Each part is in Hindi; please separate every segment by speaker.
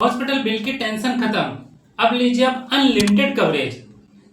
Speaker 1: हॉस्पिटल बिल की टेंशन खत्म। अब लीजिए आप अनलिमिटेड कवरेज,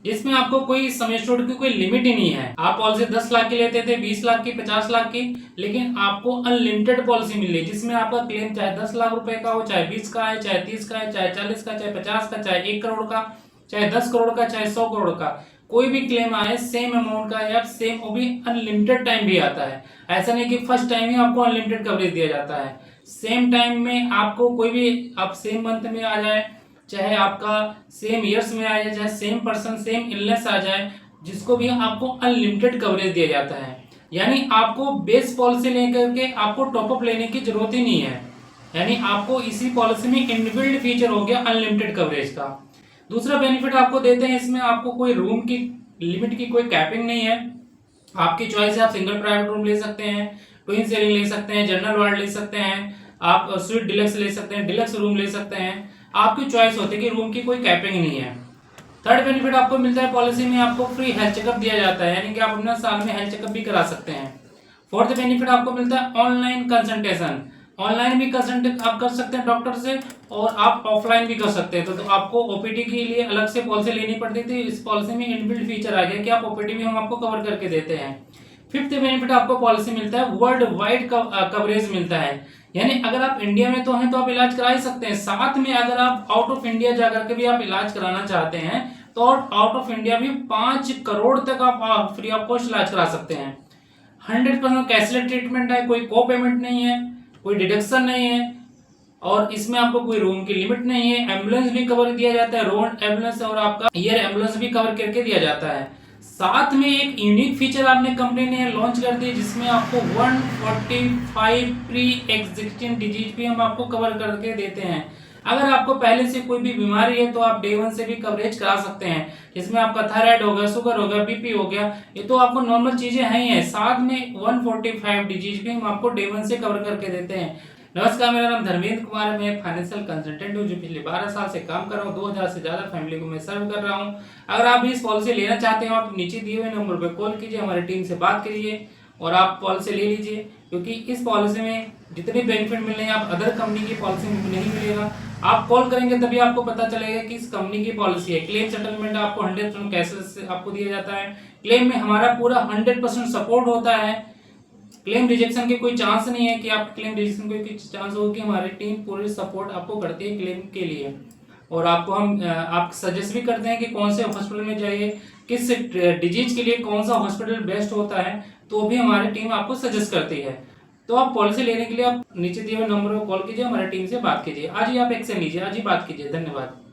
Speaker 1: जिसमें आपको कोई सम एश्योर्ड की कोई लिमिट ही नहीं है। आप पॉलिसी 10 लाख की लेते थे, 20 लाख की, 50 लाख की, लेकिन आपको अनलिमिटेड पॉलिसी मिल रही है जिसमें आपका क्लेम चाहे 10 लाख रुपए का हो, चाहे 20 का है, चाहे 30 का है, चाहे 40 का, चाहे 50 का, चाहे 1 करोड़ का, चाहे 10 करोड़ का, चाहे 100 करोड़ का, कोई भी क्लेम आए सेम अमाउंट का या सेम, वो भी अनलिमिटेड टाइम भी आता है। ऐसा नहीं कि फर्स्ट टाइम ही आपको अनलिमिटेड कवरेज दिया जाता है। सेम टाइम में आपको कोई भी, आप सेम मंथ में आ जाए, चाहे आपका सेम ईयर्स में आ जाए, चाहे सेम पर्सन सेम इलनेस आ जाए, जिसको भी आपको अनलिमिटेड कवरेज दिया जाता है। यानी आपको बेस पॉलिसी लेकर के आपको टॉपअप लेने की जरूरत ही नहीं है। यानी आपको इसी पॉलिसी में इनबिल्ट फीचर हो गया अनलिमिटेड कवरेज का। दूसरा बेनिफिट आपको देते हैं, इसमें आपको कोई रूम की लिमिट की कोई कैपिंग नहीं है। आपकी चॉइस है, आप सिंगल प्राइवेट रूम ले सकते हैं, ट्विन शेयरिंग ले सकते हैं, जनरल वार्ड ले सकते हैं, आप स्वीट डिलक्स ले सकते हैं, डिलक्स रूम ले सकते हैं। आपकी चॉइस होती है कि रूम की कोई कैपिंग नहीं है। थर्ड बेनिफिट आपको मिलता है, पॉलिसी में आपको फ्री हेल्थ चेकअप दिया जाता है, यानी कि आप अपना साल में हेल्थ चेकअप भी करा सकते हैं। फोर्थ बेनिफिट आपको मिलता है ऑनलाइन कंसल्टेशन। ऑनलाइन भी कंसल्ट आप कर सकते हैं डॉक्टर से, और आप ऑफलाइन भी कर सकते हैं। तो आपको ओपीडी के लिए अलग से पॉलिसी लेनी पड़ती थी, इस पॉलिसी में इनबिल्ट फीचर आ गया कि आप ओपीडी भी हम आपको कवर करके देते हैं। फिफ्थ बेनिफिट आपको पॉलिसी मिलता है, वर्ल्ड वाइड कवरेज मिलता है। यानी अगर आप इंडिया में तो हैं तो आप इलाज करा ही सकते हैं, साथ में अगर आप आउट ऑफ इंडिया जाकर के भी आप इलाज कराना चाहते हैं तो आउट ऑफ इंडिया भी 5 करोड़ तक आप फ्री ऑफ कॉस्ट इलाज करा सकते हैं। 100% कैशलेस ट्रीटमेंट है, कोई को पेमेंट नहीं है, कोई डिडक्शन नहीं है, और इसमें आपको कोई रूम की लिमिट नहीं है। एम्बुलेंस भी कवर दिया जाता है, रोड एम्बुलेंस और आपका एयर एम्बुलेंस भी कवर करके दिया जाता है। साथ में एक यूनिक फीचर आपने कंपनी ने लॉन्च कर दी, जिसमें आपको 145 प्री एग्जिस्टिंग डिजीज भी हम आपको कवर करके देते हैं। अगर आपको पहले से कोई भी बीमारी है तो आप डे 1 से भी कवरेज करा सकते हैं, जिसमें आपका थायराइड हो गया, शुगर हो गया, बीपी हो गया, ये तो आपको नॉर्मल चीजें हैं ही हैं। साथ में 145 डिजीज भी हम आपको डे 1 से कवर करके देते हैं। नमस्कार, मेरा नाम धर्मेंद्र कुमार है, मैं फाइनेंशियल कंसल्टेंट हूँ जो पिछले 12 साल से काम कर रहा हूँ। 2000 से ज्यादा फैमिली को मैं सर्व कर रहा हूँ। अगर आप भी इस पॉलिसी लेना चाहते हो तो नीचे दिए हुए नंबर पर कॉल कीजिए, हमारी टीम से बात करिए और आप पॉलिसी ले लीजिए, क्योंकि इस पॉलिसी में जितने बेनिफिट मिल रहे हैं आप अदर कंपनी की पॉलिसी में नहीं मिलेगा। आप कॉल करेंगे तभी आपको पता चलेगा कि इस कंपनी की पॉलिसी है। क्लेम सेटलमेंट आपको 100% कैशलेस आपको दिया जाता है। क्लेम में हमारा पूरा 100% सपोर्ट होता है। क्लेम रिजेक्शन के कोई चांस नहीं है कि आप क्लेम रिजेक्शन कोई चांस हो, कि हमारी टीम पूरी सपोर्ट आपको करती है क्लेम के लिए। और आपको हम आप सजेस्ट भी करते हैं कि कौन से हॉस्पिटल में जाइए, किस डिजीज के लिए कौन सा हॉस्पिटल बेस्ट होता है, तो भी हमारी टीम आपको सजेस्ट करती है। तो आप पॉलिसी लेने के लिए आप नीचे दिए हुए नंबर पर कॉल कीजिए, हमारी टीम से बात कीजिए। आज ही आप एक्शन लीजिए, आज ही बात कीजिए। धन्यवाद।